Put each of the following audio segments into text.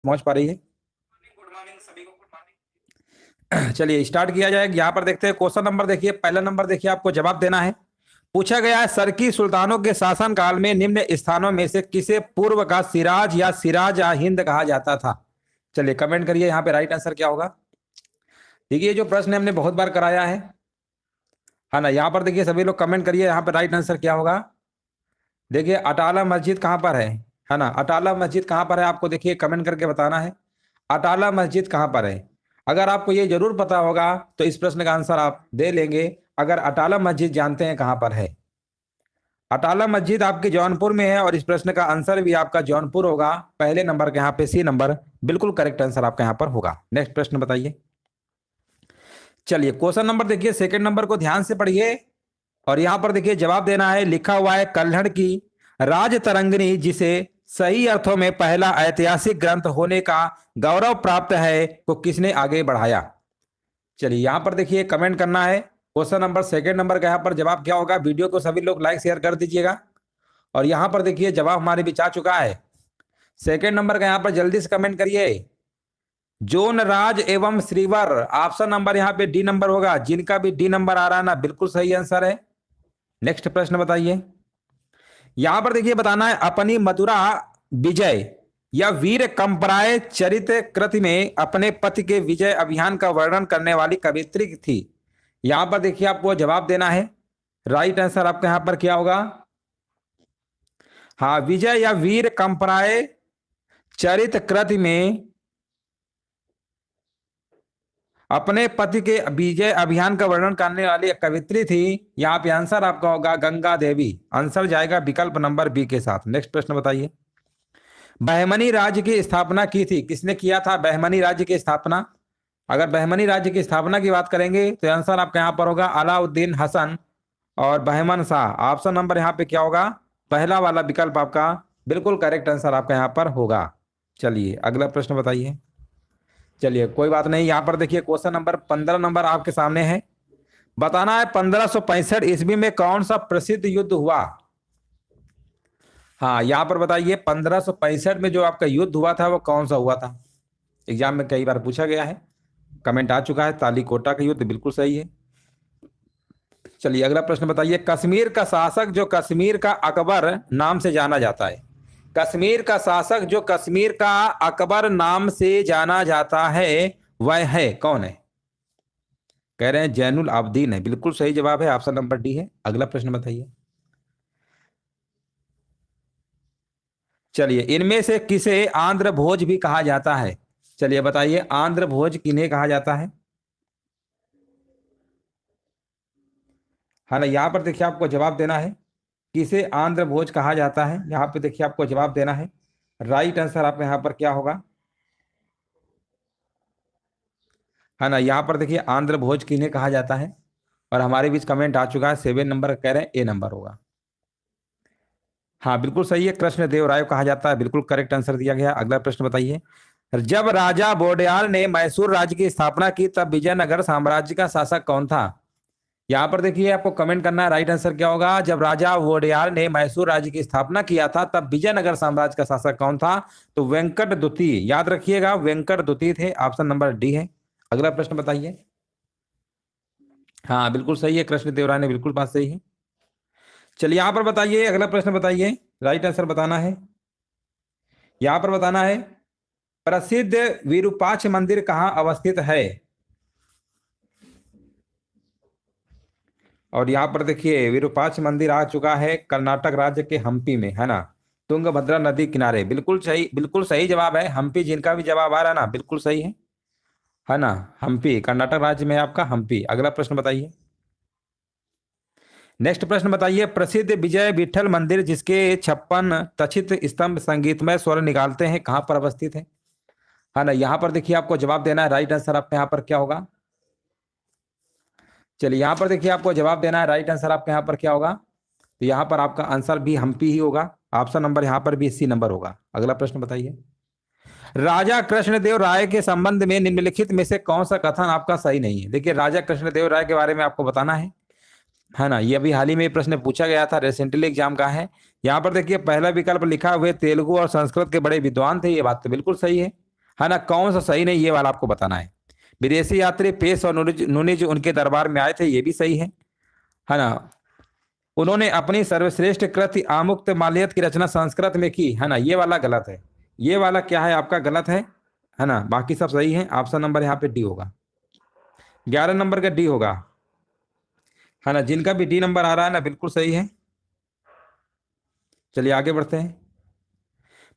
पहुंच पा रही है? गुड मॉर्निंग सभी को, गुड मॉर्निंग। चलिए स्टार्ट किया जाए। यहाँ पर देखते हैं क्वेश्चन नंबर, देखिए पहला नंबर देखिए, आपको जवाब देना है। पूछा गया है, सरकी सुल्तानों के शासन काल में निम्न स्थानों में से किसे पूर्व का सिराज या सिराज हिंद कहा जाता था? चलिए कमेंट करिए यहाँ पे राइट आंसर क्या होगा। देखिए जो प्रश्न हमने बहुत बार कराया है ना। यहाँ पर देखिए सभी लोग कमेंट करिए यहाँ पे राइट आंसर क्या होगा। देखिए अटाला मस्जिद कहाँ पर है ना। अटाला मस्जिद कहाँ पर है, आपको देखिए कमेंट करके बताना है। अटाला मस्जिद कहाँ पर है? अगर आपको ये जरूर पता होगा तो इस प्रश्न का आंसर आप दे लेंगे। अगर अटाला मस्जिद जानते हैं कहाँ पर है। अटाला मस्जिद आपके जौनपुर में है और इस प्रश्न का आंसर भी आपका जौनपुर होगा। पहले नंबर के यहाँ पे सी नंबर बिल्कुल करेक्ट आंसर आपका यहाँ पर होगा। नेक्स्ट प्रश्न बताइए। चलिए क्वेश्चन नंबर देखिए, सेकंड नंबर को ध्यान से पढ़िए और यहां पर देखिए जवाब देना है। लिखा हुआ है, कल्हड़ की राज तरंगिणी जिसे सही अर्थों में पहला ऐतिहासिक ग्रंथ होने का गौरव प्राप्त है, को किसने आगे बढ़ाया? चलिए यहां पर देखिए कमेंट करना है। क्वेश्चन नंबर सेकंड नंबर का यहाँ पर जवाब क्या होगा। वीडियो को सभी लोग लाइक शेयर कर दीजिएगा। और यहां पर देखिए जवाब हमारे बीच आ चुका है। सेकंड नंबर का यहाँ पर जल्दी से कमेंट करिए। जोनराज एवं श्रीवर, ऑप्शन नंबर यहाँ पे डी नंबर होगा। जिनका भी डी नंबर आ रहा है ना, बिल्कुल सही आंसर है। नेक्स्ट प्रश्न बताइए। यहां पर देखिए बताना है, अपनी मथुरा विजय या वीर कंपराय चरित कृति में अपने पति के विजय अभियान का वर्णन करने वाली कवित्री थी। यहां पर देखिए आपको जवाब देना है। राइट आंसर आपका यहां पर क्या होगा। हाँ, विजय या वीर कंपराय चरित कृति में अपने पति के विजय अभियान का वर्णन करने वाली कवित्री थी। यहां पे आंसर आपका होगा गंगा देवी। आंसर जाएगा विकल्प नंबर बी के साथ। नेक्स्ट प्रश्न बताइए। बहमनी राज्य की स्थापना की थी, किसने किया था बहमनी राज्य की स्थापना? अगर बहमनी राज्य की स्थापना की बात करेंगे तो आंसर आपका यहां पर होगा अलाउद्दीन हसन और बहमन शाह। ऑप्शन नंबर यहां पे क्या होगा, पहला वाला विकल्प आपका बिल्कुल करेक्ट आंसर आपका यहां पर होगा। चलिए अगला प्रश्न बताइए। चलिए कोई बात नहीं, यहां पर देखिए क्वेश्चन नंबर 15 नंबर आपके सामने है। बताना है 1565 ईस्वी में कौन सा प्रसिद्ध युद्ध हुआ? हाँ यहां पर बताइए 1565 में जो आपका युद्ध हुआ था वो कौन सा हुआ था। एग्जाम में कई बार पूछा गया है। कमेंट आ चुका है, तालीकोटा का युद्ध बिल्कुल सही है। चलिए अगला प्रश्न बताइए। कश्मीर का शासक जो कश्मीर का अकबर नाम से जाना जाता है, कश्मीर का शासक जो कश्मीर का अकबर नाम से जाना जाता है वह है कौन है? कह रहे हैं जैनुल आबदीन है। बिल्कुल सही जवाब है, ऑप्शन नंबर डी है। अगला प्रश्न बताइए। चलिए इनमें से किसे आंध्र भोज भी कहा जाता है? चलिए बताइए आंध्र भोज किन्हें कहा जाता है ना। यहां पर देखिए आपको जवाब देना है, किसे आंध्र भोज कहा जाता है। यहां पे देखिए आपको जवाब देना है। राइट आंसर आप यहां पर क्या होगा, है ना। यहां पर देखिए आंध्र भोज किन्हें कहा जाता है और हमारे बीच कमेंट आ चुका है 7 नंबर कह रहे हैं ए नंबर होगा। हाँ बिल्कुल सही है, कृष्ण देव राय कहा जाता है। बिल्कुल करेक्ट आंसर दिया गया। अगला प्रश्न बताइए। जब राजा वोडेयार ने मैसूर राज्य की स्थापना की तब विजयनगर साम्राज्य का शासक कौन था? यहां पर देखिए आपको कमेंट करना है राइट आंसर क्या होगा। जब राजा वोडेयार ने मैसूर राज्य की स्थापना किया था तब विजयनगर साम्राज्य का शासक कौन था? तो वेंकट द्वितीय, याद रखिएगा वेंकट द्वितीय थे। ऑप्शन नंबर डी है। अगला प्रश्न बताइए। हाँ बिल्कुल सही है, कृष्ण देव राय ने बिल्कुल बात सही है। चलिए यहां पर बताइए, अगला प्रश्न बताइए, राइट आंसर बताना है। यहां पर बताना है प्रसिद्ध विरूपाक्ष मंदिर कहां अवस्थित है? और यहां पर देखिए विरूपाक्ष मंदिर आ चुका है कर्नाटक राज्य के हम्पी में, है ना, तुंगभद्रा नदी किनारे। बिल्कुल सही जवाब है हम्पी। जिनका भी जवाब आ रहा है ना बिल्कुल सही है ना। हम्पी कर्नाटक राज्य में आपका हम्पी। अगला प्रश्न बताइए। नेक्स्ट प्रश्न बताइए। प्रसिद्ध विजय विठल मंदिर जिसके 56 तचित स्तंभ संगीतमय स्वर निकालते हैं कहां पर अवस्थित है ना। यहां पर देखिए आपको जवाब देना है। राइट आंसर आपके यहां पर क्या होगा। चलिए यहां पर देखिए आपको जवाब देना है। राइट आंसर आपके यहां पर क्या होगा। तो यहां पर आपका आंसर भी हम्पी ही होगा। ऑप्शन नंबर यहां पर भी सी नंबर होगा। अगला प्रश्न बताइए। राजा कृष्णदेव राय के संबंध में निम्नलिखित में से कौन सा कथन आपका सही नहीं है? देखिए राजा कृष्णदेव राय के बारे में आपको बताना है ना। ये अभी हाल ही में प्रश्न पूछा गया था, रिसेंटली एग्जाम का है। यहाँ पर देखिए पहला विकल्प लिखा हुए तेलुगु और संस्कृत के बड़े विद्वान थे। ये बात तो बिल्कुल सही है। है ना, कौन सा सही नहीं ये वाला आपको बताना है। विदेशी यात्री पेश और नुनिज उनके दरबार में आए थे, ये भी सही है ना। उन्होंने अपनी सर्वश्रेष्ठ कृति आमुक्त माल्यद की रचना संस्कृत में की, है ना, ये वाला गलत है। ये वाला क्या है आपका, गलत है ना। बाकी सब सही है। ऑप्शन नंबर यहाँ पे डी होगा, 11 नंबर का डी होगा, है ना। जिनका भी डी नंबर आ रहा है ना, बिल्कुल सही है। चलिए आगे बढ़ते हैं।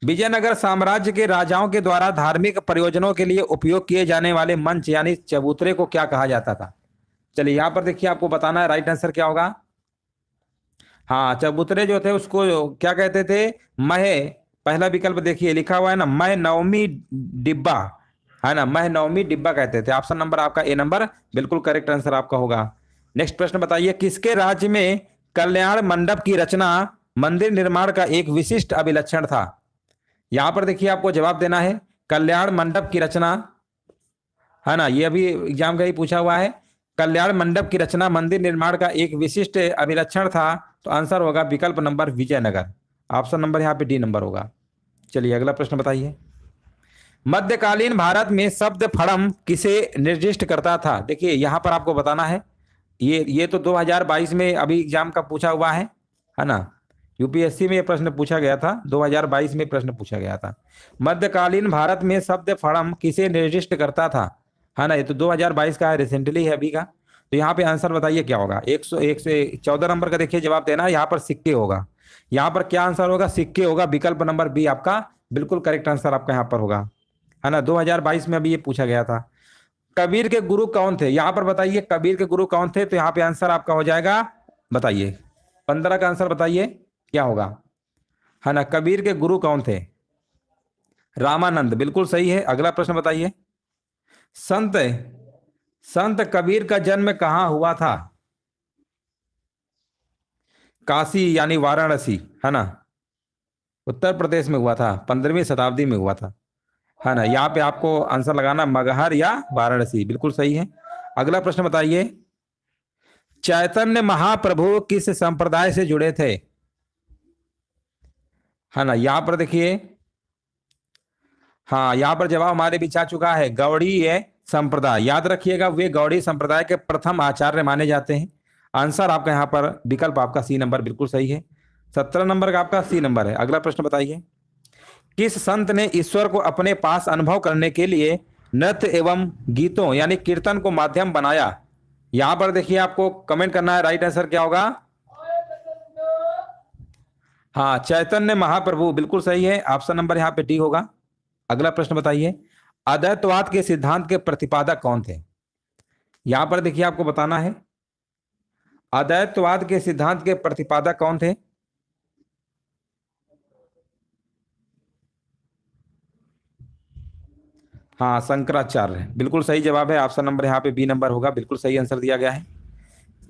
विजयनगर साम्राज्य के राजाओं के द्वारा धार्मिक प्रयोजनों के लिए उपयोग किए जाने वाले मंच यानी चबूतरे को क्या कहा जाता था। चलिए यहां पर देखिए, आपको बताना है राइट आंसर क्या होगा। हाँ, चबूतरे जो थे उसको क्या कहते थे, महे। पहला विकल्प देखिए लिखा हुआ है ना, मह नवमी डिब्बा, है ना, मह नवमी डिब्बा कहते थे। ऑप्शन नंबर आपका ए नंबर बिल्कुल करेक्ट आंसर आपका होगा। नेक्स्ट प्रश्न बताइए, किसके राज्य में कल्याण मंडप की रचना मंदिर निर्माण का एक विशिष्ट अभिलक्षण था। यहां पर देखिए आपको जवाब देना है, कल्याण मंडप की रचना, है ना, ये अभी एग्जाम का ही पूछा हुआ है। कल्याण मंडप की रचना मंदिर निर्माण का एक विशिष्ट अभिलक्षण था, तो आंसर होगा विकल्प नंबर विजयनगर। ऑप्शन नंबर यहाँ पे डी नंबर होगा। चलिए अगला प्रश्न बताइए, मध्यकालीन भारत में शब्द फड़म किसे निर्दिष्ट करता था। देखिए यहां पर आपको बताना है, ये तो 2022 में अभी एग्जाम का पूछा हुआ है ना। यूपीएससी में ये प्रश्न पूछा गया था, 2022 में प्रश्न पूछा गया था। मध्यकालीन भारत में शब्द फड़म किसे निर्दिष्ट करता था, है ना। ये तो 2022 का है, रिसेंटली है अभी का। तो यहाँ पे आंसर बताइए क्या होगा। 114 नंबर का देखिए जवाब देना है। यहाँ पर सिक्के होगा, यहाँ पर क्या आंसर होगा, सिक्के होगा। विकल्प नंबर बी आपका बिल्कुल करेक्ट आंसर आपका यहाँ पर होगा, है ना। 2022 में अभी ये पूछा गया था। कबीर के गुरु कौन थे, यहाँ पर बताइए कबीर के गुरु कौन थे। तो यहाँ पे आंसर आपका हो जाएगा, बताइए 15 का आंसर बताइए क्या होगा, है ना। कबीर के गुरु कौन थे, रामानंद, बिल्कुल सही है। अगला प्रश्न बताइए, संत संत कबीर का जन्म कहां हुआ था। काशी यानी वाराणसी, है ना, उत्तर प्रदेश में हुआ था, 15वीं शताब्दी में हुआ था, है ना। यहाँ पे आपको आंसर लगाना मगहर या वाराणसी, बिल्कुल सही है। अगला प्रश्न बताइए, चैतन्य महाप्रभु किस संप्रदाय से जुड़े थे, है ना। यहाँ पर देखिए, हाँ यहाँ पर जवाब हमारे बीच आ चुका है, गौड़ीय संप्रदाय। याद रखिएगा, वे गौड़ीय संप्रदाय के प्रथम आचार्य माने जाते हैं। आंसर आपका यहाँ पर विकल्प आपका सी नंबर बिल्कुल सही है। 17 नंबर का आपका सी नंबर है। अगला प्रश्न बताइए, किस संत ने ईश्वर को अपने पास अनुभव करने के लिए नृत्य एवं गीतों यानी कीर्तन को माध्यम बनाया। यहां पर देखिए आपको कमेंट करना है, राइट आंसर क्या होगा। हाँ, चैतन्य महाप्रभु, बिल्कुल सही है। ऑप्शन नंबर यहाँ पे डी होगा। अगला प्रश्न बताइए, अद्वैतवाद के सिद्धांत के प्रतिपादक कौन थे। यहां पर देखिए आपको बताना है, अद्वैतवाद के सिद्धांत के प्रतिपादक कौन थे। हाँ, शंकराचार्य, बिल्कुल सही जवाब है। ऑप्शन नंबर यहाँ पे बी नंबर होगा, बिल्कुल सही आंसर दिया गया है।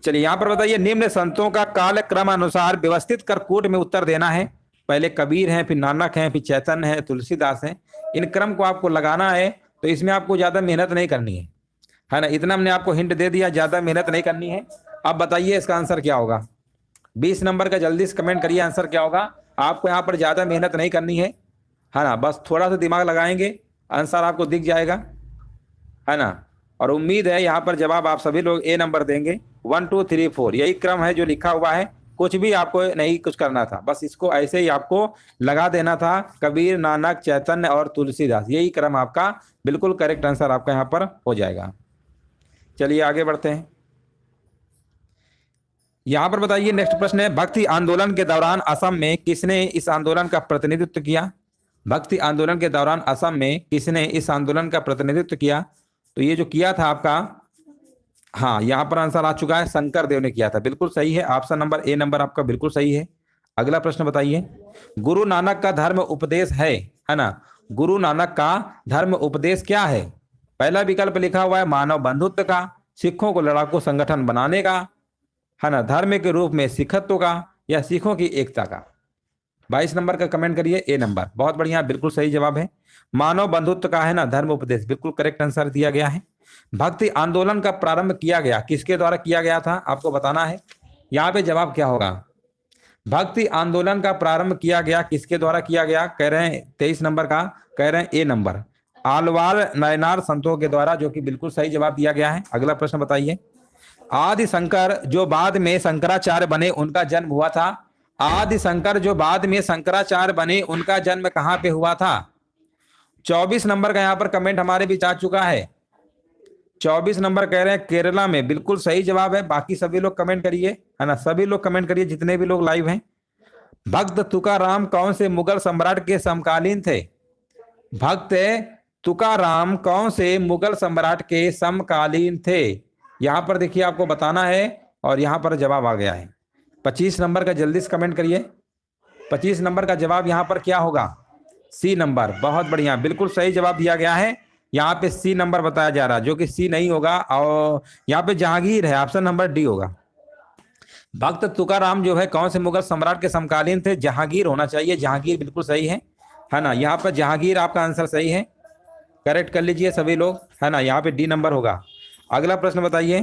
चलिए यहाँ पर बताइए, निम्न संतों का काल क्रम अनुसार व्यवस्थित कर कूट में उत्तर देना है। पहले कबीर हैं, फिर नानक हैं, फिर चैतन्य है, तुलसीदास हैं। इन क्रम को आपको लगाना है, तो इसमें आपको ज्यादा मेहनत नहीं करनी है ना। इतना हमने आपको हिंट दे दिया, ज्यादा मेहनत नहीं करनी है। अब बताइए इसका आंसर क्या होगा। 20 नंबर का जल्दी से कमेंट करिए, आंसर क्या होगा। आपको यहाँ पर ज्यादा मेहनत नहीं करनी है ना, बस थोड़ा सा दिमाग लगाएंगे, आंसर आपको दिख जाएगा, है ना। और उम्मीद है यहाँ पर जवाब आप सभी लोग ए नंबर देंगे। 1 2 3 4 यही क्रम है जो लिखा हुआ है। कुछ भी आपको नहीं कुछ करना था, बस इसको ऐसे ही आपको लगा देना था, कबीर, नानक, चैतन्य और तुलसीदास, यही क्रम आपका बिल्कुल करेक्ट आंसर आपका यहाँ पर हो जाएगा। चलिए आगे बढ़ते हैं। यहाँ पर बताइए, नेक्स्ट प्रश्न है, भक्ति आंदोलन के दौरान असम में किसने इस आंदोलन का प्रतिनिधित्व किया। भक्ति आंदोलन के दौरान असम में किसने इस आंदोलन का प्रतिनिधित्व किया। तो ये जो किया था आपका, हाँ यहाँ पर आंसर आ चुका है, शंकर देव ने किया था, बिल्कुल सही है। ऑप्शन नंबर ए नंबर आपका बिल्कुल सही है। अगला प्रश्न बताइए, गुरु नानक का धर्म उपदेश है ना, गुरु नानक का धर्म उपदेश क्या है। पहला विकल्प लिखा हुआ है मानव बंधुत्व का, सिखों को लड़ाकू संगठन बनाने का, है ना, धर्म के रूप में सिखत्व का, या सिखों की एकता का। 22 नंबर का कमेंट करिए, ए नंबर, बहुत बढ़िया, बिल्कुल सही जवाब है। मानव बंधुत्व का है ना, धर्म उपदेश, बिल्कुल करेक्ट आंसर दिया गया है। भक्ति आंदोलन का प्रारंभ किया गया, किसके द्वारा किया गया था, आपको बताना है। यहाँ पे जवाब क्या होगा, भक्ति आंदोलन का प्रारंभ किया गया किसके द्वारा किया गया। कह रहे हैं 23 नंबर का, कह रहे हैं ए नंबर, आलवार नायनार संतों के द्वारा, जो कि बिल्कुल सही जवाब दिया गया है। अगला प्रश्न बताइए। आदि शंकर जो बाद में शंकराचार्य बने उनका जन्म हुआ था। आदि शंकर जो बाद में शंकराचार्य बने उनका जन्म कहां पे हुआ था? 24 नंबर का यहां पर कमेंट हमारे बीच आ चुका है। 24 नंबर कह रहे हैं केरला में, बिल्कुल सही जवाब है। बाकी सभी लोग कमेंट करिए, है ना, सभी लोग कमेंट करिए जितने भी लोग लाइव हैं। भक्त तुकाराम कौन से मुगल सम्राट के समकालीन थे? भक्त तुकाराम कौन से मुगल सम्राट के समकालीन थे? यहां पर देखिए आपको बताना है और यहां पर जवाब आ गया है। 25 नंबर का जल्दी से कमेंट करिए। 25 नंबर का जवाब यहां पर क्या होगा? C number. बहुत बढ़िया, बिल्कुल सही जवाब दिया गया है। यहाँ पे सी नंबर बताया जा रहा है, जो कि सी नहीं होगा, और यहाँ पे जहांगीर है, ऑप्शन नंबर डी होगा। भक्त तुकाराम जो है कौन से मुगल सम्राट के समकालीन थे? जहांगीर होना चाहिए, जहांगीर बिल्कुल सही है ना। यहाँ पर जहांगीर आपका आंसर सही है, करेक्ट कर लीजिए सभी लोग, है ना। यहाँ पे डी नंबर होगा। अगला प्रश्न बताइए।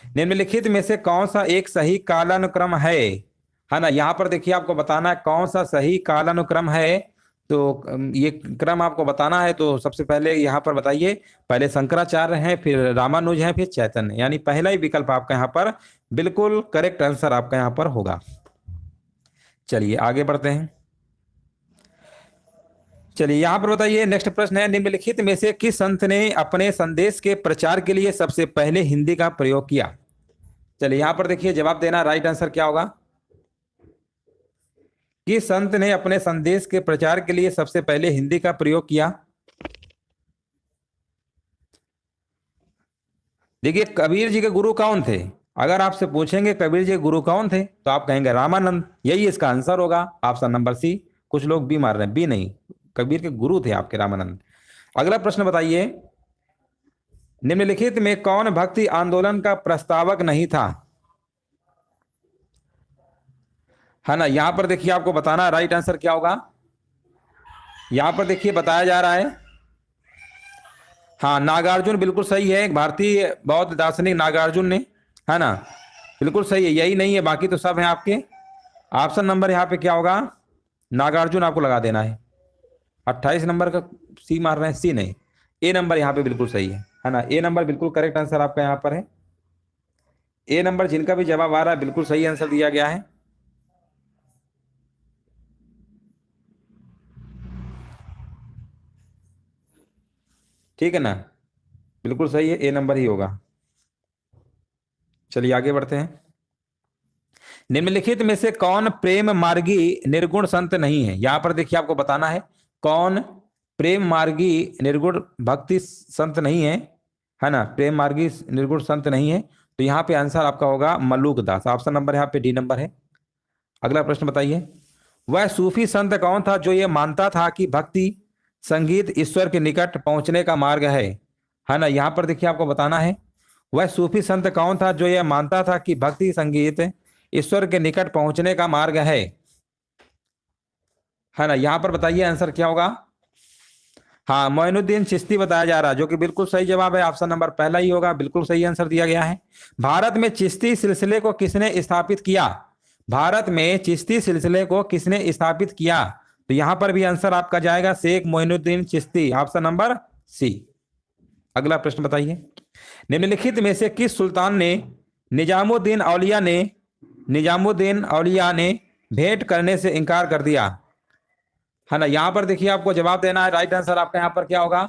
निम्नलिखित में से कौन सा एक सही कालानुक्रम है ना। यहाँ पर देखिए आपको बताना है कौन सा सही कालानुक्रम है। तो ये क्रम आपको बताना है। तो सबसे पहले यहाँ पर बताइए, पहले शंकराचार्य हैं, फिर रामानुज हैं, फिर चैतन्य, यानी पहला ही विकल्प आपका यहाँ पर बिल्कुल करेक्ट आंसर आपका यहाँ पर होगा। चलिए आगे बढ़ते हैं। चलिए यहाँ पर बताइए, नेक्स्ट प्रश्न है, निम्नलिखित में से किस संत ने अपने संदेश के प्रचार के लिए सबसे पहले हिंदी का प्रयोग किया? चलिए यहाँ पर देखिए जवाब देना, राइट आंसर क्या होगा? किस संत ने अपने संदेश के प्रचार के लिए सबसे पहले हिंदी का प्रयोग किया? देखिए कबीर जी के गुरु कौन थे? अगर आपसे पूछेंगे कबीर जी के गुरु कौन थे तो आप कहेंगे रामानंद, यही इसका आंसर होगा, ऑप्शन नंबर सी। कुछ लोग बी मार रहे हैं, बी नहीं, कबीर के गुरु थे आपके रामानंद। अगला प्रश्न बताइए, निम्नलिखित में कौन भक्ति आंदोलन का प्रस्तावक नहीं था? है ना। यहां पर देखिए आपको बताना राइट आंसर क्या होगा। यहां पर देखिए बताया जा रहा है, हाँ नागार्जुन बिल्कुल सही है, भारतीय बौद्ध दार्शनिक नागार्जुन ने, है ना, बिल्कुल सही है, यही नहीं है, बाकी तो सब है आपके। ऑप्शन नंबर यहाँ पे क्या होगा? नागार्जुन आपको लगा देना है। 28 नंबर का सी मार रहे हैं, सी नहीं, ए नंबर यहाँ पे बिल्कुल सही है ना। ए नंबर बिल्कुल करेक्ट आंसर आपका यहाँ पर है। ए नंबर जिनका भी जवाब आ रहा है बिल्कुल सही आंसर दिया गया है। ठीक है ना, बिल्कुल सही है, ए नंबर ही होगा। चलिए आगे बढ़ते हैं। निम्नलिखित में से कौन प्रेम मार्गी निर्गुण संत नहीं है? यहां पर देखिए आपको बताना है कौन प्रेम मार्गी निर्गुण भक्ति संत नहीं है ना, प्रेम मार्गी निर्गुण संत नहीं है। तो यहाँ पे आंसर आपका होगा मलूक दास, ऑप्शन नंबर यहाँ पे डी नंबर है। अगला प्रश्न बताइए, वह सूफी संत कौन था जो यह मानता था कि भक्ति संगीत ईश्वर के निकट पहुंचने का मार्ग है ना। यहाँ पर देखिए आपको बताना है, वह सूफी संत कौन था जो यह मानता था कि भक्ति संगीत ईश्वर के निकट पहुंचने का मार्ग है ना। यहाँ पर बताइए आंसर क्या होगा? हाँ मोइनुद्दीन चिश्ती बताया जा रहा है, जो कि बिल्कुल सही जवाब है, ऑप्शन नंबर पहला ही होगा, बिल्कुल सही आंसर दिया गया है। भारत में चिश्ती सिलसिले को किसने स्थापित किया? भारत में चिश्ती सिलसिले को किसने स्थापित किया? तो यहां पर भी आंसर आपका जाएगा Sheikh Moinuddin Chishti, option number C. अगला प्रश्न बताइए, निम्नलिखित में से किस सुल्तान ने निजामुद्दीन औलिया ने भेंट करने से इनकार कर दिया? है ना। यहां पर देखिए आपको जवाब देना है, राइट आंसर आपका यहाँ पर क्या होगा?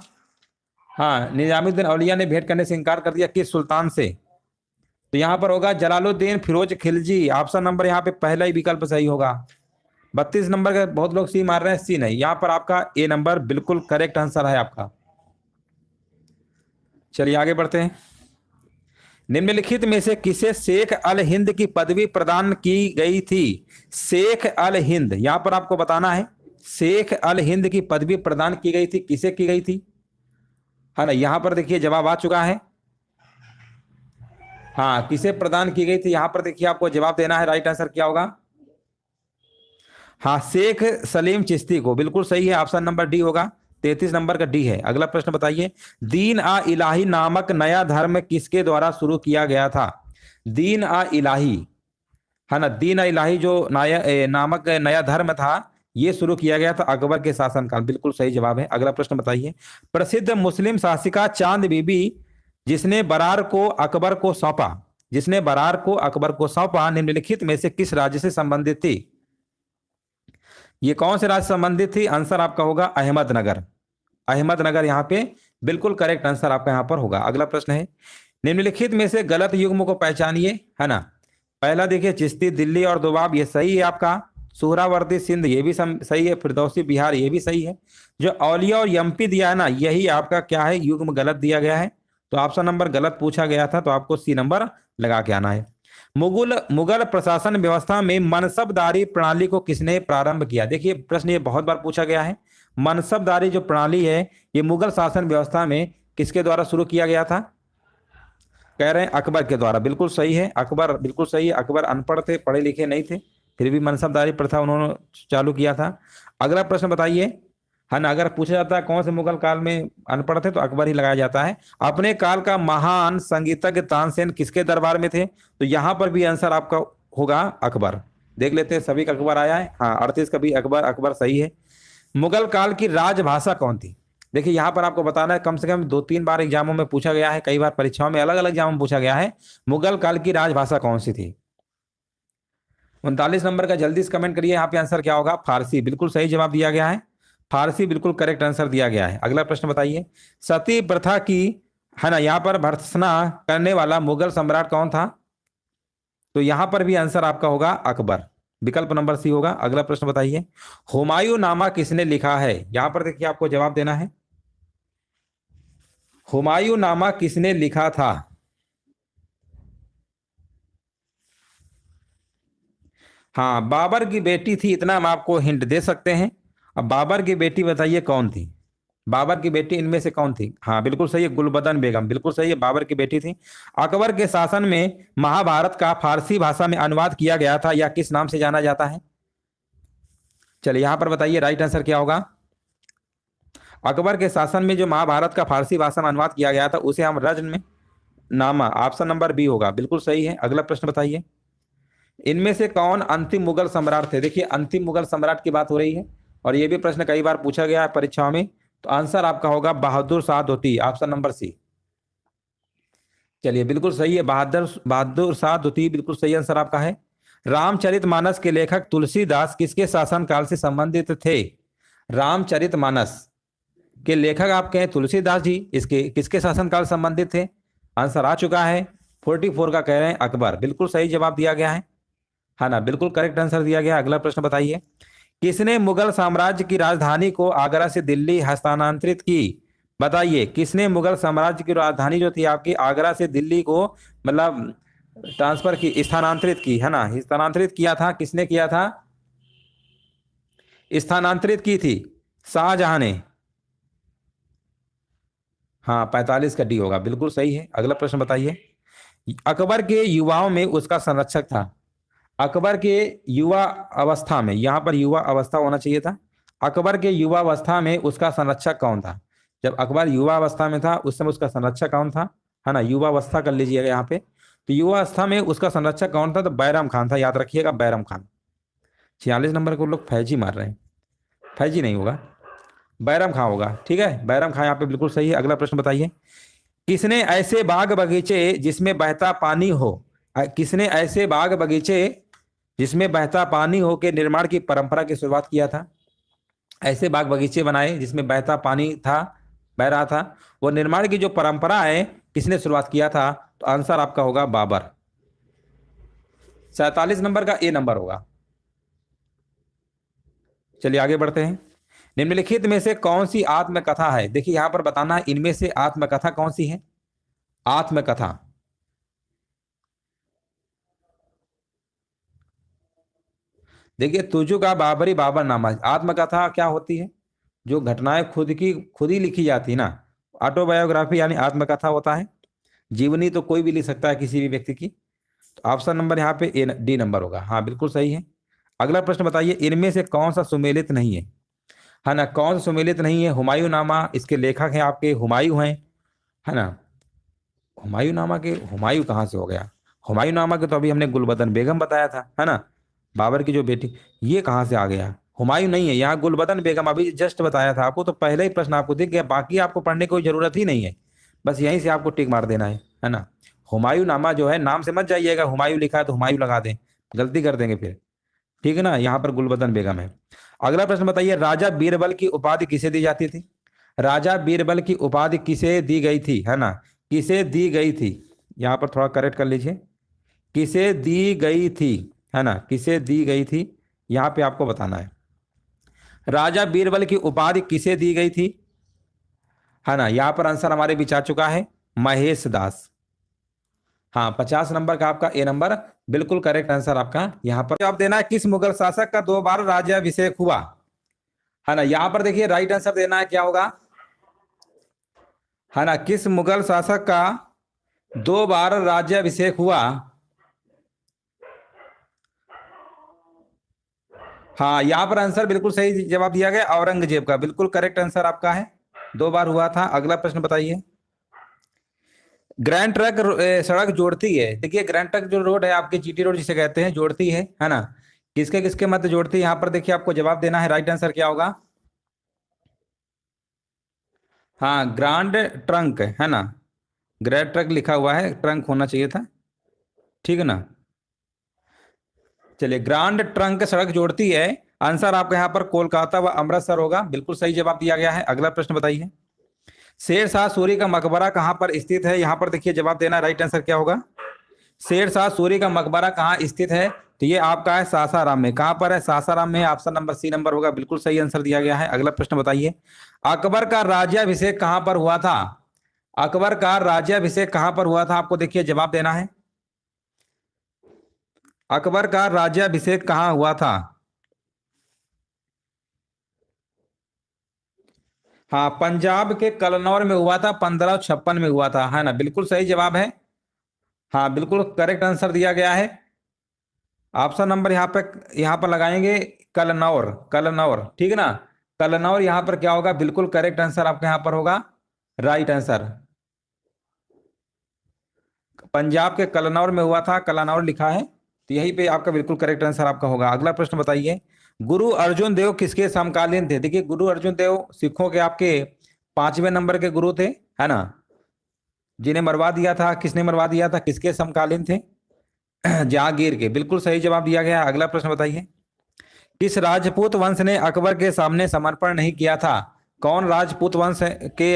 हाँ निजामुद्दीन औलिया ने भेंट करने से इनकार कर दिया, किस सुल्तान से? तो यहाँ पर होगा जलालुद्दीन फिरोज खिलजी, ऑप्शन नंबर यहाँ पे पहला ही विकल्प सही होगा। 32 नंबर का बहुत लोग सी मार रहे हैं, सी नहीं, यहाँ पर आपका ए नंबर बिल्कुल करेक्ट आंसर है आपका। चलिए आगे बढ़ते हैं। निम्नलिखित में से किसे शेख अल हिंद की पदवी प्रदान की गई थी? शेख अल हिंद, यहां पर आपको बताना है शेख अल हिंद की पदवी प्रदान की गई थी, किसे की गई थी? है ना। यहां पर देखिए जवाब आ चुका है, हाँ किसे प्रदान की गई थी, यहां पर देखिए आपको जवाब देना है, राइट आंसर क्या होगा? हाँ शेख सलीम चिश्ती को, बिल्कुल सही है, ऑप्शन नंबर डी होगा, 33 नंबर का डी है। अगला प्रश्न बताइए, दीन आ इलाही नामक नया धर्म किसके द्वारा शुरू किया गया था? दीन आ इलाही, है ना, दीन आ इलाही जो नामक नया धर्म था, ये शुरू किया गया था अकबर के शासनकाल, बिल्कुल सही जवाब है। अगला प्रश्न बताइए, प्रसिद्ध मुस्लिम शासिका चांद बीबी जिसने बरार को अकबर को सौंपा, जिसने बरार को अकबर को सौंपा, निम्नलिखित में से किस राज्य से संबंधित थी? ये कौन से राज्य से संबंधित थी? आंसर आपका होगा अहमदनगर। अहमदनगर यहाँ पे बिल्कुल करेक्ट आंसर आपका यहाँ पर होगा। अगला प्रश्न है, निम्नलिखित में से गलत युग्म को पहचानिए, है ना। पहला देखिए चिश्ती दिल्ली और दोबाब, ये सही है आपका। सुहरावर्दी सिंध, ये भी सही है। फिरदौसी बिहार, ये भी सही है। जो औलिया और यम्पी दिया है ना, यही आपका क्या है, युग्म गलत दिया गया है। तो ऑप्शन नंबर गलत पूछा गया था, तो आपको सी नंबर लगा के आना है। मुगल प्रशासन व्यवस्था में मनसबदारी प्रणाली को किसने प्रारंभ किया? देखिए प्रश्न ये बहुत बार पूछा गया है। मनसबदारी जो प्रणाली है, ये मुगल शासन व्यवस्था में किसके द्वारा शुरू किया गया था? कह रहे हैं अकबर के द्वारा, बिल्कुल सही है। अकबर, बिल्कुल सही है। अकबर अनपढ़ थे, पढ़े लिखे नहीं थे, फिर भी मनसबदारी प्रथा उन्होंने चालू किया था। अगला प्रश्न बताइए, है ना। अगर पूछा जाता है कौन से मुगल काल में अनपढ़ थे, तो अकबर ही लगाया जाता है। अपने काल का महान संगीतज्ञ तानसेन किसके दरबार में थे? तो यहां पर भी आंसर आपका होगा अकबर। देख लेते हैं सभी का अकबर आया है। हाँ, 38 का भी अकबर, अकबर सही है। मुगल काल की राजभाषा कौन थी? देखिए यहाँ पर आपको बताना है, कम से कम 2-3 बार एग्जामों में पूछा गया है, कई बार परीक्षाओं में अलग अलग एग्जामों में पूछा गया है। मुगल काल की राजभाषा कौन सी थी? 39 नंबर का जल्दी से कमेंट करिए, यहाँ पे आंसर क्या होगा? फारसी, बिल्कुल सही जवाब दिया गया है। फारसी बिल्कुल करेक्ट आंसर दिया गया है। अगला प्रश्न बताइए, सती प्रथा की, है ना, यहाँ पर भर्त्सना करने वाला मुगल सम्राट कौन था? तो यहां पर भी आंसर आपका होगा अकबर, विकल्प नंबर सी होगा। अगला प्रश्न बताइए, हुमायूं नामा किसने लिखा है? यहां पर देखिए आपको जवाब देना है, हुमायूं नामा किसने लिखा था? हाँ, बाबर की बेटी थी, इतना हम आपको हिंट दे सकते हैं। अब बाबर की बेटी बताइए कौन थी? बाबर की बेटी इनमें से कौन थी? हाँ बिल्कुल सही है, गुलबदन बेगम, बिल्कुल सही है, बाबर की बेटी थी। अकबर के शासन में महाभारत का फारसी भाषा में अनुवाद किया गया था, या किस नाम से जाना जाता है? चलिए यहां पर बताइए राइट आंसर क्या होगा। अकबर के शासन में जो महाभारत का फारसी भाषा में अनुवाद किया गया था, उसे हम रजन में नामा, ऑप्शन नंबर बी होगा, बिल्कुल सही है। अगला प्रश्न बताइए, इनमें से कौन अंतिम मुगल सम्राट थे? देखिए अंतिम मुगल सम्राट की बात हो रही है, और यह भी प्रश्न कई बार पूछा गया है परीक्षाओं में। तो आंसर आपका होगा बहादुर शाह द्वितीय, ऑप्शन नंबर सी। चलिए बिल्कुल सही है, बहादुर शाह द्वितीय बिल्कुल सही आंसर आपका है। रामचरितमानस के लेखक तुलसीदास किसके शासनकाल से संबंधित थे? रामचरितमानस के लेखक आप कहें तुलसीदास जी, इसके किसके शासनकाल संबंधित थे? आंसर आ चुका है 44 का, कह रहे हैं अकबर, बिल्कुल सही जवाब दिया गया है ना, बिल्कुल करेक्ट आंसर दिया गया। अगला प्रश्न बताइए, किसने मुगल साम्राज्य की राजधानी को आगरा से दिल्ली हस्तांतरित की? बताइए किसने मुगल साम्राज्य की राजधानी जो थी आपकी, आगरा से दिल्ली को मतलब ट्रांसफर की, स्थानांतरित की, है ना, स्थानांतरित किया था, किसने किया था? स्थानांतरित की थी शाहजहां ने। हाँ 45 का डी होगा, बिल्कुल सही है। अगला प्रश्न बताइए, अकबर के युवाओं में उसका संरक्षक था। अकबर के युवा अवस्था में, यहां पर युवा अवस्था होना चाहिए था। अकबर के युवा अवस्था में उसका संरक्षक कौन था? जब अकबर युवा अवस्था में था उस समय उसका संरक्षक कौन था? है ना, युवा अवस्था कर लीजिएगा यहाँ पे। तो युवा अवस्था में उसका संरक्षक कौन था? तो बैरम खान था, याद रखिएगा, बैरम खान। 46 नंबर को लोग फैजी मार रहे हैं, फैजी नहीं होगा, बैरम खां होगा, ठीक है, बैरम खां यहाँ पे बिल्कुल सही है। अगला प्रश्न बताइए, किसने ऐसे बाग बगीचे जिसमें बहता पानी हो, किसने ऐसे बाग बगीचे जिसमें बहता पानी हो के निर्माण की परंपरा की शुरुआत किया था? ऐसे बाग बगीचे बनाए जिसमें बहता पानी था, बह रहा था, वो निर्माण की जो परंपरा है किसने शुरुआत किया था? तो आंसर आपका होगा बाबर। 47 नंबर का ए नंबर होगा। चलिए आगे बढ़ते हैं, निम्नलिखित में से कौन सी आत्मकथा है? देखिए यहां पर बताना है इनमें से आत्मकथा कौन सी है। आत्मकथा, देखिए तुझु का बाबरी बाबरनामा, आत्मकथा क्या होती है? जो घटनाएं खुद ही लिखी जाती ना, ऑटोबायोग्राफी यानी आत्मकथा होता है। जीवनी तो कोई भी लिख सकता है किसी भी व्यक्ति की। तो ऑप्शन नंबर यहाँ पे ए डी नंबर होगा, हाँ बिल्कुल सही है। अगला प्रश्न बताइए, इनमें से कौन सा सुमेलित नहीं है ना, कौन सा सुमेलित नहीं है? हुमायूं नामा, इसके लेखक हैं आपके हुमायूं हैं, है ना। हुमायूं नामा के हुमायूं कहाँ से हो गया? हुमायूं नामा के तो अभी हमने गुलबदन बेगम बताया था, है ना, बाबर की जो बेटी, ये कहाँ से आ गया हुमायूं नहीं है, यहाँ गुलबदन बेगम, अभी जस्ट बताया था आपको, तो पहले ही प्रश्न आपको दिख गया, बाकी आपको पढ़ने की कोई जरूरत ही नहीं है, बस यहीं से आपको टिक मार देना है ना। हुमायूं नामा जो है, नाम से मत जाइएगा, हुमायूं लिखा है तो हुमायूं लगा दें, गलती कर देंगे फिर, ठीक है ना। यहाँ पर गुलबदन बेगम है। अगला प्रश्न बताइए, राजा बीरबल की उपाधि किसे दी जाती थी? राजा बीरबल की उपाधि किसे दी गई थी, है ना, किसे दी गई थी, यहाँ पर थोड़ा करेक्ट कर लीजिए, किसे दी गई थी, है ना, किसे दी गई थी, यहाँ पे आपको बताना है। राजा बीरबल की उपाधि किसे दी गई थी, है ना, यहाँ पर आंसर हमारे बीच आ चुका है, महेश दास। हाँ, 50 नंबर का आपका ए नंबर बिल्कुल करेक्ट आंसर आपका यहाँ पर जवाब देना है। किस मुगल शासक का 2 बार राज्याभिषेक हुआ, है ना, यहाँ पर देखिए राइट आंसर देना है, क्या होगा, है ना, किस मुगल शासक का 2 बार राज्याभिषेक हुआ? हाँ, यहाँ पर आंसर बिल्कुल सही जवाब दिया गया, औरंगजेब का, बिल्कुल करेक्ट आंसर आपका है, 2 बार हुआ था। अगला प्रश्न बताइए, ग्रैंड ट्रक सड़क जोड़ती है, देखिए ग्रैंड ट्रक जो रोड है आपके, जीटी रोड जिसे कहते हैं, जोड़ती है ना, किसके किसके मध्य जोड़ती है, यहाँ पर देखिए आपको जवाब देना है, राइट आंसर क्या होगा? हाँ, ग्रांड ट्रंक, है ना, ग्रैंड ट्रक लिखा हुआ है, ट्रंक होना चाहिए था, ठीक है ना। चलिए, ग्रांड ट्रंक सड़क जोड़ती है, आंसर आपका यहाँ पर कोलकाता व अमृतसर होगा, बिल्कुल सही जवाब दिया गया है। अगला प्रश्न बताइए, शेर शाह सूरी का मकबरा कहाँ पर स्थित है, यहाँ पर देखिए जवाब देना, राइट आंसर क्या होगा? शेर शाह सूरी का मकबरा कहाँ स्थित है, तो ये आपका है सासाराम में। कहाँ पर है? सासाराम में, ऑप्शन नंबर सी नंबर होगा, बिल्कुल सही आंसर दिया गया है। अगला प्रश्न बताइए, अकबर का राज्याभिषेक कहाँ पर हुआ था? अकबर का राज्याभिषेक कहाँ पर हुआ था, आपको देखिए जवाब देना है, अकबर का राज्याभिषेक कहाँ हुआ था? हाँ, पंजाब के कलनौर में हुआ था, 1556 में हुआ था, है ना, बिल्कुल सही जवाब है। हाँ, बिल्कुल करेक्ट आंसर दिया गया है, ऑप्शन नंबर यहाँ पर लगाएंगे, कलनौर, कलनौर, ठीक है ना, कलनौर यहाँ पर क्या होगा, बिल्कुल करेक्ट आंसर आपका यहाँ पर होगा, राइट आंसर, पंजाब के कलनौर में हुआ था, कलनौर लिखा है, तो यहीं पे आपका बिल्कुल करेक्ट आंसर आपका होगा। अगला प्रश्न बताइए, गुरु अर्जुन देव किसके समकालीन थे? देखिए, गुरु अर्जुन देव सिखों के आपके 5वें नंबर के गुरु थे, है ना, जिन्हें मरवा दिया था, किसने मरवा दिया था, किसके समकालीन थे? जहांगीर के, बिल्कुल सही जवाब दिया गया। अगला प्रश्न बताइए, किस राजपूत वंश ने अकबर के सामने समर्पण नहीं किया था? कौन राजपूत वंश के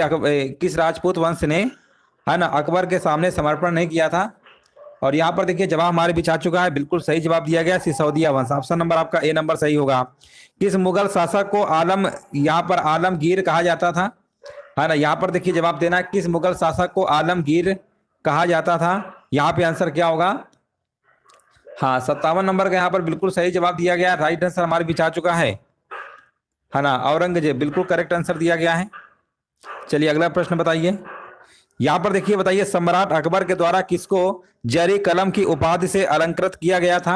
किस राजपूत वंश ने, है ना, अकबर के सामने समर्पण नहीं किया था? और यहाँ पर देखिए जवाब हमारे बीच आ चुका है, बिल्कुल सही जवाब दिया गया, सिसोदिया वंश, ऑप्शन नंबर आपका ए नंबर सही होगा। किस मुगल शासक को आलम, यहाँ पर आलमगीर कहा जाता था, है ना, यहाँ पर देखिए जवाब देना है, किस मुगल शासक को आलमगीर कहा जाता था? यहाँ पे आंसर क्या होगा? हाँ, 57 नंबर का यहाँ पर बिल्कुल सही जवाब दिया गया, राइट आंसर हमारे बीच आ चुका है ना, औरंगजेब, बिल्कुल करेक्ट आंसर दिया गया है। चलिए अगला प्रश्न बताइए, यहाँ पर देखिए, बताइए सम्राट अकबर के द्वारा किसको जरी कलम की उपाधि से अलंकृत किया गया था,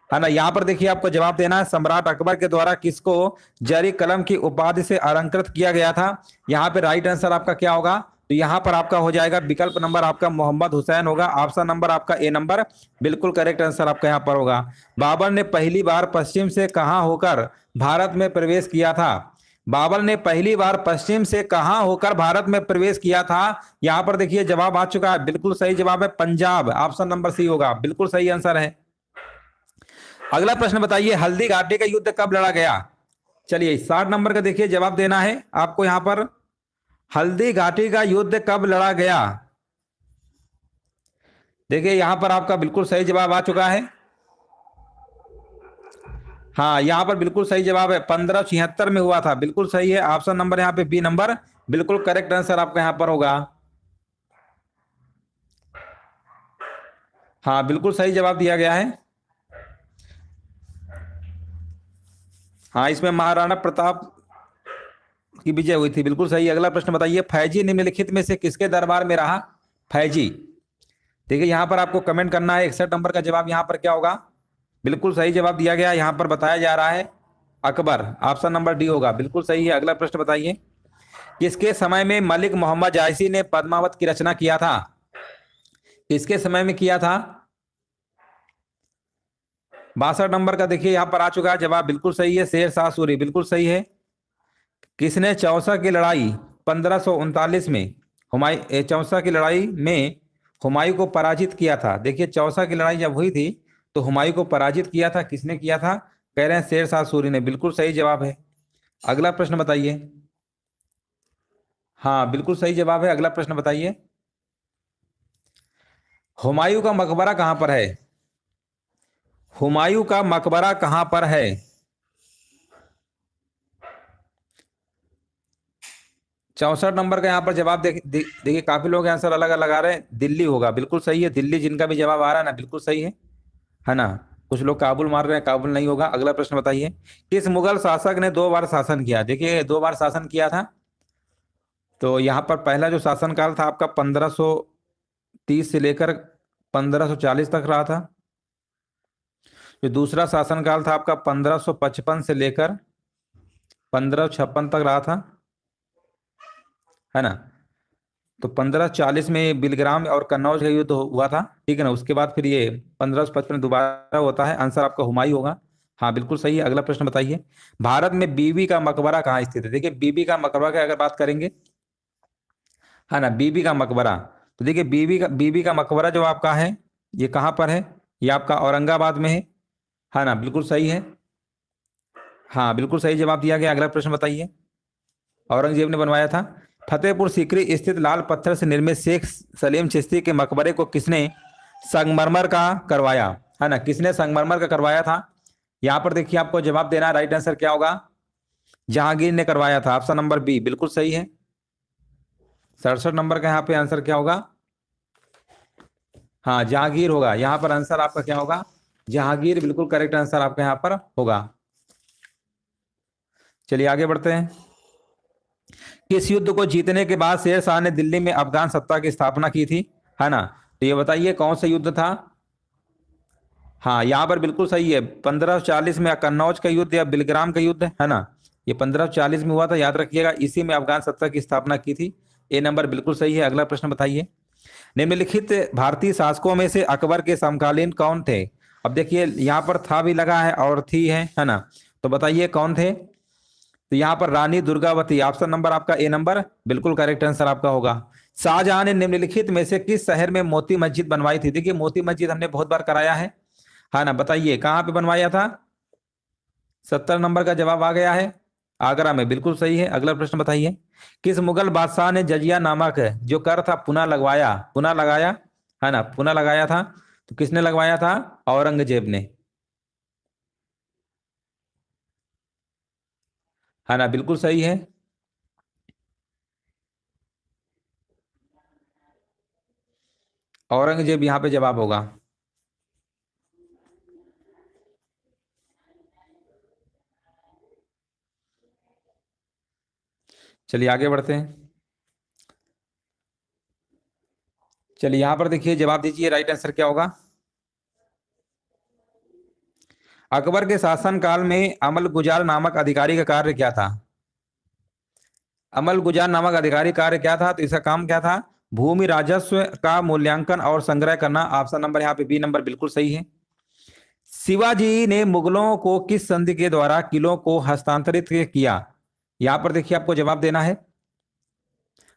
है ना, यहाँ पर देखिए आपको जवाब देना है, सम्राट अकबर के द्वारा किसको जरी कलम की उपाधि से अलंकृत किया गया था? यहाँ पे राइट आंसर आपका क्या होगा? तो यहाँ पर आपका हो जाएगा विकल्प नंबर आपका मोहम्मद हुसैन होगा, ऑप्शन नंबर आपका ए नंबर बिल्कुल करेक्ट आंसर आपका यहाँ पर होगा। बाबर ने पहली बार पश्चिम से कहाँ होकर भारत में प्रवेश किया था? बाबर ने पहली बार पश्चिम से कहां होकर भारत में प्रवेश किया था? यहां पर देखिए जवाब आ चुका है, बिल्कुल सही जवाब है पंजाब, ऑप्शन नंबर सी होगा, बिल्कुल सही आंसर है। अगला प्रश्न बताइए, हल्दी घाटी का युद्ध कब लड़ा गया? चलिए 60 नंबर का देखिए जवाब देना है आपको, यहां पर हल्दी घाटी का युद्ध कब लड़ा गया? देखिए यहां पर आपका बिल्कुल सही जवाब आ चुका है, हाँ यहाँ पर बिल्कुल सही जवाब है, 1576 में हुआ था, बिल्कुल सही है, ऑप्शन नंबर यहाँ पे बी नंबर बिल्कुल करेक्ट आंसर आपका यहाँ पर होगा। हाँ, बिल्कुल सही जवाब दिया गया है। हाँ, इसमें महाराणा प्रताप की विजय हुई थी, बिल्कुल सही। अगला प्रश्न बताइए, फैजी निम्नलिखित में से किसके दरबार में रहा? फैजी, देखिए यहाँ पर आपको कमेंट करना है, 61 नंबर का जवाब यहाँ पर क्या होगा? बिल्कुल सही जवाब दिया गया, यहाँ पर बताया जा रहा है अकबर, ऑप्शन नंबर डी होगा, बिल्कुल सही है। अगला प्रश्न बताइए, किसके समय में मलिक मोहम्मद जायसी ने पद्मावत की रचना किया था? किसके समय में किया था? 62 नंबर का देखिए यहाँ पर आ चुका है जवाब, बिल्कुल सही है, शेर शाह सूरी, बिल्कुल सही है। किसने चौसा की लड़ाई 1539 में चौसा की लड़ाई में हुमायूं को पराजित किया था? देखिए चौसा की लड़ाई जब हुई थी तो हुमायूं को पराजित किया था, किसने किया था? कह रहे हैं शेर शाह सूरी ने, बिल्कुल सही जवाब है। अगला प्रश्न बताइए। हाँ बिल्कुल सही जवाब है, अगला प्रश्न बताइए। हुमायूं का मकबरा कहां पर है? हुमायूं का मकबरा कहां पर है? 64 नंबर का यहाँ पर जवाब देखिए काफी लोग आंसर अलग अलग आ रहे हैं। दिल्ली होगा, बिल्कुल सही है, दिल्ली जिनका भी जवाब आ रहा है ना बिल्कुल सही है ना। कुछ लोग काबुल मार रहे हैं, काबुल नहीं होगा। अगला प्रश्न बताइए। किस मुगल शासक ने 2 बार शासन किया? देखिए 2 बार शासन किया था। तो यहाँ पर पहला जो शासनकाल था आपका 1530 से लेकर 1540 तक रहा था। जो दूसरा शासनकाल था आपका 1555 से लेकर 1556 तक रहा था, है ना। तो 1540 में बिलग्राम और कन्नौज का युद्ध हुआ था, ठीक है ना। उसके बाद फिर ये 1555 दोबारा होता है। आंसर आपका हुमायूं होगा। हाँ बिल्कुल सही है। अगला प्रश्न बताइए। भारत में बीबी का मकबरा कहाँ स्थित है? देखिए बीबी का मकबरा की अगर बात करेंगे, है ना, बीबी का मकबरा, तो देखिए बीबी का मकबरा जो आपका है ये कहाँ पर है? ये आपका औरंगाबाद में है ना, बिल्कुल सही है। हाँ बिल्कुल सही जवाब दिया गया। अगला प्रश्न बताइए। औरंगजेब ने बनवाया था। फतेहपुर सीकरी स्थित लाल पत्थर से निर्मित शेख सलीम चिश्ती के मकबरे को किसने संगमरमर का करवाया? है ना, किसने संगमरमर का करवाया था? यहाँ पर देखिए आपको जवाब देना है। राइट आंसर क्या होगा? जहांगीर ने करवाया था। ऑप्शन नंबर बी बिल्कुल सही है। 67 नंबर का यहाँ पे आंसर क्या होगा? हाँ जहांगीर होगा। यहाँ पर आंसर आपका क्या होगा? जहांगीर, बिल्कुल करेक्ट आंसर आपका यहाँ पर होगा। चलिए आगे बढ़ते हैं। किस युद्ध को जीतने के बाद शेर शाह ने दिल्ली में अफगान सत्ता की स्थापना की थी? है ना, तो ये बताइए कौन सा युद्ध था? हाँ यहाँ पर बिल्कुल सही है, 1540 में कन्नौज का युद्ध या बिलग्राम का युद्ध, है ना। ये 1540 में हुआ था, याद रखिएगा। इसी में अफगान सत्ता की स्थापना की थी। ए नंबर बिल्कुल सही है। अगला प्रश्न बताइए। निम्नलिखित भारतीय शासकों में से अकबर के समकालीन कौन थे? अब देखिए यहाँ पर था भी लगा है और थी है ना। तो बताइए कौन थे? तो यहाँ पर रानी दुर्गावती। ऑप्शन नंबर आपका ए नंबर बिल्कुल करेक्ट आंसर आपका होगा। शाहजहां ने निम्नलिखित में से किस शहर में मोती मस्जिद बनवाई थी? देखिए मोती मस्जिद हमने बहुत बार कराया है ना। बताइए कहाँ पे बनवाया था? 70 नंबर का जवाब आ गया है, आगरा में, बिल्कुल सही है। अगला प्रश्न बताइए। किस मुगल बादशाह ने जजिया नामक जो कर था पुनः लगवाया, पुनः लगाया, है ना, पुनः लगाया था? तो किसने लगवाया था? औरंगजेब ने, है ना, बिल्कुल सही है। औरंगजेब यहाँ पे जवाब होगा। चलिए आगे बढ़ते हैं। चलिए यहां पर देखिए जवाब दीजिए, राइट आंसर क्या होगा? अकबर के शासनकाल में अमल गुजार नामक अधिकारी का कार्य क्या था? अमल गुजार नामक अधिकारी कार्य क्या था? तो इसका काम क्या था? भूमि राजस्व का मूल्यांकन और संग्रह करना। ऑप्शन नंबर यहाँ पे बी नंबर बिल्कुल सही है। शिवाजी ने मुगलों को किस संधि के द्वारा किलों को हस्तांतरित किया? यहाँ पर देखिए आपको जवाब देना है।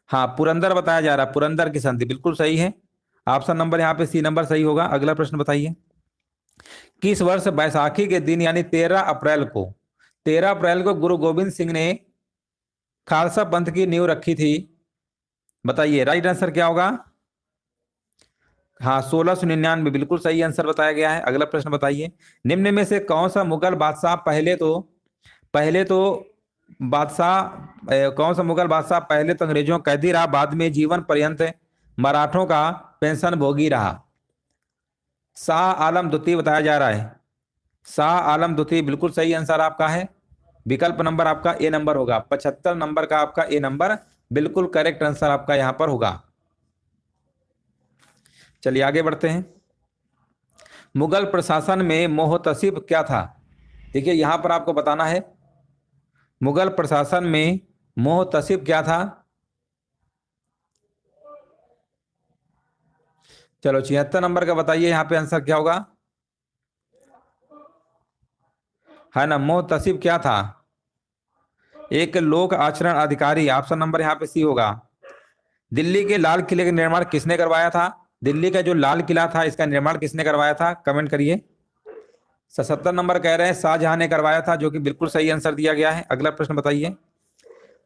हाँ पुरंदर बताया जा रहा है, पुरंदर की संधि, बिल्कुल सही है। ऑप्शन नंबर यहाँ पे सी नंबर सही होगा। अगला प्रश्न बताइए। किस वर्ष बैसाखी के दिन यानी 13 अप्रैल को गुरु गोविंद सिंह ने खालसा पंथ की नींव रखी थी? बताइए राइट आंसर क्या होगा? हाँ 1699, बिल्कुल सही आंसर बताया गया है। अगला प्रश्न बताइए। निम्न में से कौन सा मुगल बादशाह पहले तो कौन सा मुगल बादशाह पहले तो अंग्रेजों का कैदी रहा, बाद में जीवन पर्यंत मराठों का पेंशन भोगी रहा? शाह आलम द्वितीय बताया जा रहा है। शाह आलम द्वितीय, बिल्कुल सही आंसर आपका है। विकल्प नंबर आपका ए नंबर होगा। 75 नंबर का आपका ए नंबर बिल्कुल करेक्ट आंसर आपका यहां पर होगा। चलिए आगे बढ़ते हैं। मुगल प्रशासन में मोहतसिब क्या था? देखिए यहां पर आपको बताना है, मुगल प्रशासन में मोहतसिब क्या था? चलो 76 नंबर का बताइए, यहां पे आंसर क्या होगा? है ना। मोहतसिब क्या था? एक लोक आचरण अधिकारी। ऑप्शन नंबर यहाँ पे सी होगा। दिल्ली के लाल किले का निर्माण किसने करवाया था? दिल्ली का जो लाल किला था इसका निर्माण किसने करवाया था? कमेंट करिए। 77 नंबर कह रहे हैं शाहजहां ने करवाया था, जो कि बिल्कुल सही आंसर दिया गया है। अगला प्रश्न बताइए।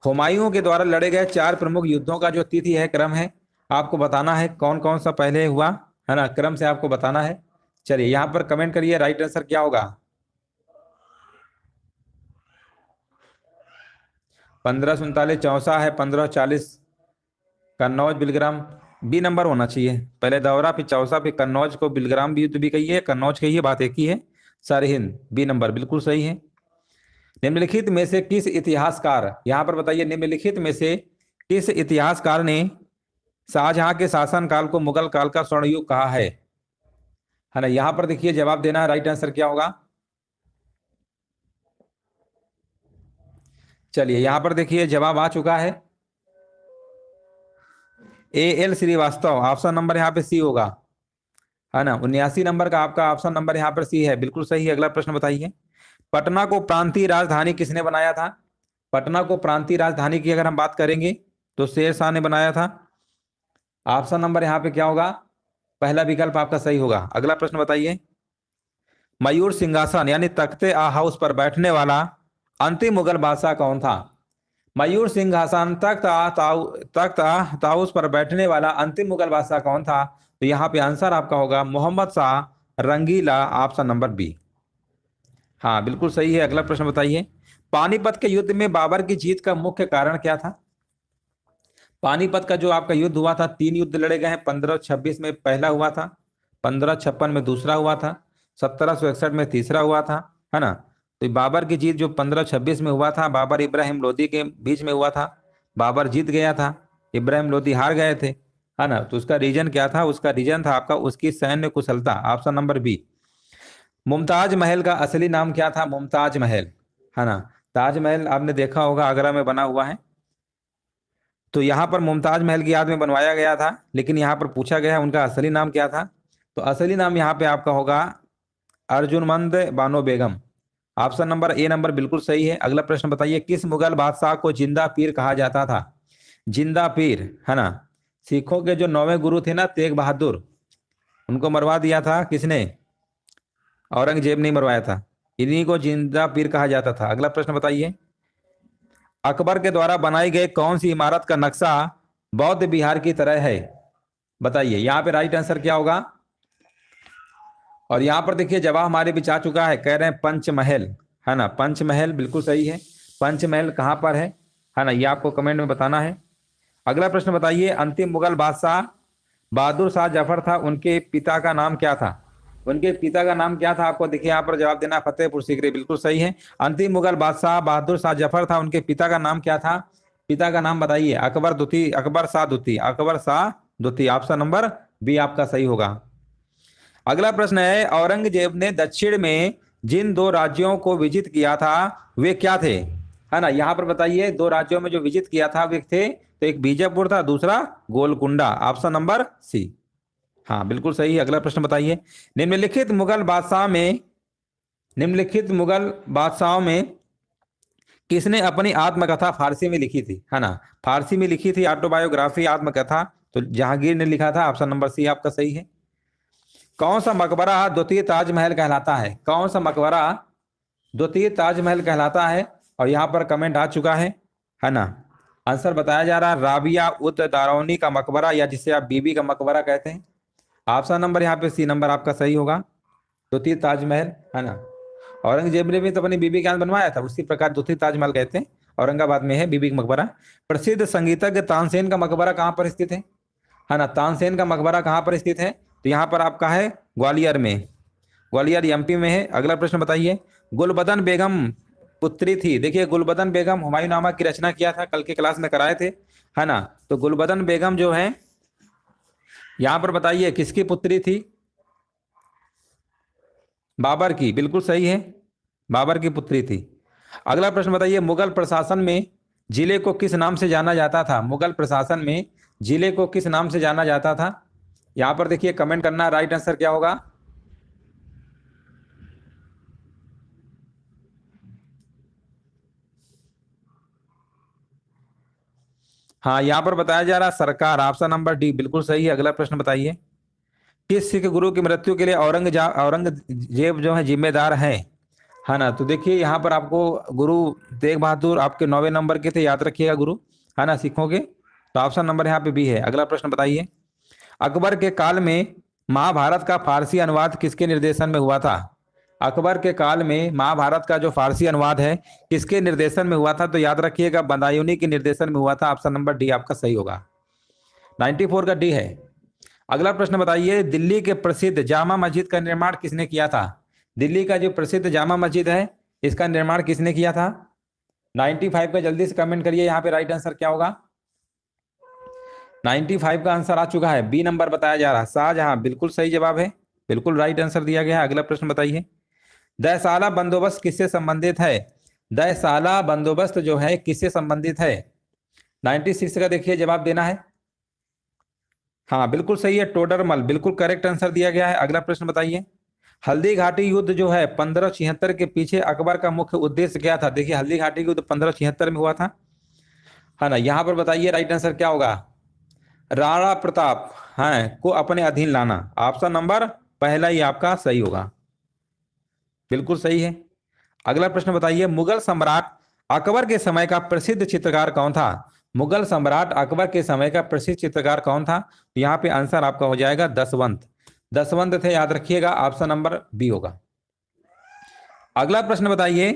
हुमायूं के द्वारा लड़े गए 4 प्रमुख युद्धों का जो तिथि है, क्रम है, आपको बताना है कौन कौन सा पहले हुआ, है ना, क्रम से आपको बताना है। चलिए यहाँ पर कमेंट करिए राइट आंसर क्या होगा। 1547 चौसा है, 1540 कन्नौज बिलग्राम। बी नंबर होना चाहिए, पहले दौरा फिर चौसा फिर कन्नौज को बिलग्राम भी युद्ध भी कही है, कन्नौज कही है, बात एक ही है। सरहिंद बी नंबर बिल्कुल सही है। निम्नलिखित में से किस इतिहासकार, यहां पर बताइए, निम्नलिखित में से किस इतिहासकार ने शाहजहां के शासनकाल को मुगल काल का स्वर्ण युग कहा है ना। यहां पर देखिए जवाब देना है, राइट आंसर क्या होगा। चलिए यहां पर देखिए जवाब आ चुका है, A.L. श्रीवास्तव। ऑप्शन नंबर यहाँ पे सी होगा, है ना। 79 नंबर का आपका ऑप्शन नंबर यहाँ पर सी है, बिल्कुल सही है। अगला प्रश्न बताइए। पटना को प्रांतीय राजधानी किसने बनाया था? पटना को प्रांतीय राजधानी की अगर हम बात करेंगे तो शेर शाह ने बनाया था। ऑप्शन नंबर यहाँ पे क्या होगा? पहला विकल्प आपका सही होगा। अगला प्रश्न बताइए। मयूर सिंहासन यानी तख्ते आ हाउस पर बैठने वाला अंतिम मुगल बादशाह कौन था? मयूर सिंहासन तख्त आ ताउस पर बैठने वाला अंतिम मुगल बादशाह कौन था? तो यहाँ पे आंसर आपका होगा मोहम्मद शाह रंगीला, ऑप्शन नंबर बी। हाँ बिल्कुल सही है। अगला प्रश्न बताइए। पानीपत के युद्ध में बाबर की जीत का मुख्य कारण क्या था? पानीपत का जो आपका युद्ध हुआ था, 3 युद्ध लड़े गए हैं। 1526 में पहला हुआ था, 1556 में दूसरा हुआ था, 1761 में तीसरा हुआ था, है ना। तो बाबर की जीत जो 1526 में हुआ था, बाबर इब्राहिम लोदी के बीच में हुआ था। बाबर जीत गया था, इब्राहिम लोदी हार गए थे, है ना। तो उसका रीजन क्या था? उसका रीजन था आपका उसकी सैन्य कुशलता, option number B. Mumtaz Mahal का असली नाम क्या था? मुमताज महल, है ना। ताजमहल आपने देखा होगा आगरा में बना हुआ है, तो यहाँ पर मुमताज महल की याद में बनवाया गया था, लेकिन यहाँ पर पूछा गया है उनका असली नाम क्या था। तो असली नाम यहाँ पे आपका होगा Arjumand Bano Begum. Option number A number बिल्कुल सही है। अगला प्रश्न बताइए। किस मुगल बादशाह को जिंदा पीर कहा जाता था? जिंदा पीर, है ना। सिखों के जो 9वें गुरु थे ना, तेग बहादुर, उनको मरवा दिया था किसने? औरंगजेब ने मरवाया था। इन्हीं को जिंदा पीर कहा जाता था। अगला प्रश्न बताइए। अकबर के द्वारा बनाई गई कौन सी इमारत का नक्शा बौद्ध विहार की तरह है? बताइए यहाँ पे राइट आंसर क्या होगा। और यहाँ पर देखिए जवाब हमारे बीच आ चुका है, कह रहे हैं पंचमहल, है ना। पंचमहल बिल्कुल सही है। पंचमहल कहाँ पर है ना, ये आपको कमेंट में बताना है। अगला प्रश्न बताइए। अंतिम मुगल बादशाह बहादुर शाह जफर था, उनके पिता का नाम क्या था? उनके पिता का नाम क्या था? आपको देखिए यहाँ पर जवाब देना, फतेहपुर सीकरी, बिल्कुल सही है। अंतिम मुगल बादशाह बहादुर शाह जफर था, उनके पिता का नाम क्या था? पिता का नाम बताइए। अकबर द्वितीय, अकबर शाह द्वितीय, अकबर शाह द्वितीय, ऑप्शन नंबर बी आपका सही होगा। अगला प्रश्न है। औरंगजेब ने दक्षिण में जिन 2 राज्यों को विजित किया था वे क्या थे? है ना, यहाँ पर बताइए 2 राज्यों में जो विजित किया था वे थे, तो एक बीजापुर था, दूसरा गोलकुंडा, ऑप्शन नंबर सी। हाँ बिल्कुल सही है। अगला प्रश्न बताइए। निम्नलिखित मुगल बादशाहों में किसने अपनी आत्मकथा फारसी में लिखी थी? है ना, फारसी में लिखी थी ऑटोबायोग्राफी, आत्मकथा, तो जहांगीर ने लिखा था, ऑप्शन नंबर सी आपका सही है। कौन सा मकबरा द्वितीय ताजमहल कहलाता है? कौन सा मकबरा द्वितीय ताजमहल कहलाता है? और यहाँ पर कमेंट आ चुका है ना। आंसर बताया जा रहा है राबिया उद दारौनी का मकबरा, या जिसे आप बीबी का मकबरा कहते हैं। ऑप्शन नंबर यहाँ पे सी नंबर आपका सही होगा, द्वितीय ताजमहल, है ना। औरंगजेब ने भी तो अपनी बीबी का यहाँ बनवाया था, उसी प्रकार द्वितीय ताजमहल कहते हैं। औरंगाबाद में है बीबी का मकबरा। प्रसिद्ध संगीतज्ञ तानसेन का मकबरा कहाँ पर स्थित है ना। तानसेन का मकबरा कहाँ पर स्थित है? तो यहाँ पर आपका है ग्वालियर में, ग्वालियर एमपी में है। अगला प्रश्न बताइए। गुलबदन बेगम पुत्री थी, देखिए गुलबदन बेगम हुमायूंनामा की रचना किया था, कल के क्लास में कराए थे, है ना। तो गुलबदन बेगम जो है यहां पर बताइए किसकी पुत्री थी? बाबर की, बिल्कुल सही है, बाबर की पुत्री थी। अगला प्रश्न बताइए। मुगल प्रशासन में जिले को किस नाम से जाना जाता था? मुगल प्रशासन में जिले को किस नाम से जाना जाता था? यहां पर देखिए कमेंट करना, राइट आंसर क्या होगा। हाँ, यहाँ पर बताया जा रहा है सरकार, ऑप्शन नंबर डी बिल्कुल सही है। अगला प्रश्न बताइए, किस सिख गुरु की मृत्यु के लिए औरंगजेब जो है जिम्मेदार है ना। तो देखिए यहाँ पर आपको गुरु तेग बहादुर आपके 9वें नंबर के थे, याद रखिएगा गुरु, है ना, सिखों के। तो ऑप्शन नंबर यहाँ पे बी है। अगला प्रश्न बताइए, अकबर के काल में महाभारत का फारसी अनुवाद किसके निर्देशन में हुआ था। अकबर के काल में महाभारत का जो फारसी अनुवाद है किसके निर्देशन में हुआ था। तो याद रखिएगा बदायूनी के निर्देशन में हुआ था। ऑप्शन नंबर डी आपका सही होगा, 94 का डी है। अगला प्रश्न बताइए, दिल्ली के प्रसिद्ध जामा मस्जिद का निर्माण किसने किया था। दिल्ली का जो प्रसिद्ध जामा मस्जिद है इसका निर्माण किसने किया था। 95 का जल्दी से कमेंट करिए, यहाँ पे राइट आंसर क्या होगा। 95 का आंसर आ चुका है, बी नंबर बताया जा रहा है, शाहजहां। बिल्कुल सही जवाब है, बिल्कुल राइट आंसर दिया गया है। अगला प्रश्न बताइए, दहसाला बंदोबस्त किससे संबंधित है। दहसाला बंदोबस्त जो है किससे संबंधित है। 96 का देखिए जवाब देना है। हाँ बिल्कुल सही है, टोडरमल, बिल्कुल करेक्ट आंसर दिया गया है। अगला प्रश्न बताइए, हल्दी घाटी युद्ध जो है 1576 के पीछे अकबर का मुख्य उद्देश्य क्या था। देखिए हल्दी घाटी युद्ध 1576 में हुआ था, है ना। यहाँ पर बताइए राइट आंसर क्या होगा। राणा प्रताप है को अपने अधीन लाना, ऑप्शन नंबर पहला ही आपका सही होगा, बिल्कुल सही है। अगला प्रश्न बताइए, मुगल सम्राट अकबर के समय का प्रसिद्ध चित्रकार कौन था। मुगल सम्राट अकबर के समय का प्रसिद्ध चित्रकार कौन था। यहाँ पे आंसर आपका हो जाएगा दसवंत, दसवंत थे, याद रखिएगा, ऑप्शन नंबर बी होगा। अगला प्रश्न बताइए,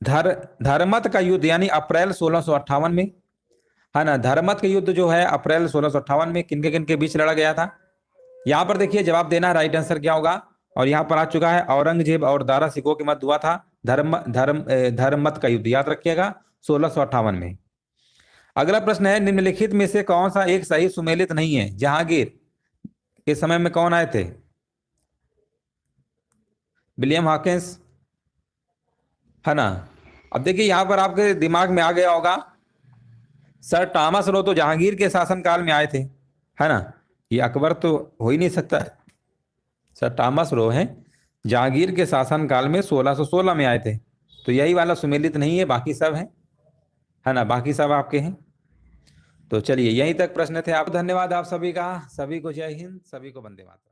धर्मत का युद्ध यानी अप्रैल 1658 में, है ना, धर्मत का युद्ध जो है अप्रैल 1658 में किन के बीच लड़ा गया था। यहाँ पर देखिए जवाब देना है, राइट आंसर क्या होगा। और यहाँ पर आ चुका है, औरंगजेब और दारा सिकों के मध्य हुआ था धर्मत का युद्ध, याद रखिएगा 1658 में। अगला प्रश्न है, निम्नलिखित में से कौन सा एक सही सुमेलित नहीं है। जहांगीर के समय में कौन आए थे। विलियम हॉकिंस, है ना। अब देखिए यहां पर आपके दिमाग में आ गया होगा, सर थॉमस रो तो जहांगीर के शासनकाल में आए थे, है ना, ये अकबर तो हो ही नहीं सकता। सर थॉमस रो हैं जहांगीर के शासनकाल में 1616 में आए थे, तो यही वाला सुमेलित नहीं है, बाकी सब है ना, बाकी सब आपके हैं। तो चलिए यहीं तक प्रश्न थे। आप धन्यवाद आप सभी का, सभी को जय हिंद, सभी को वंदे मातरम।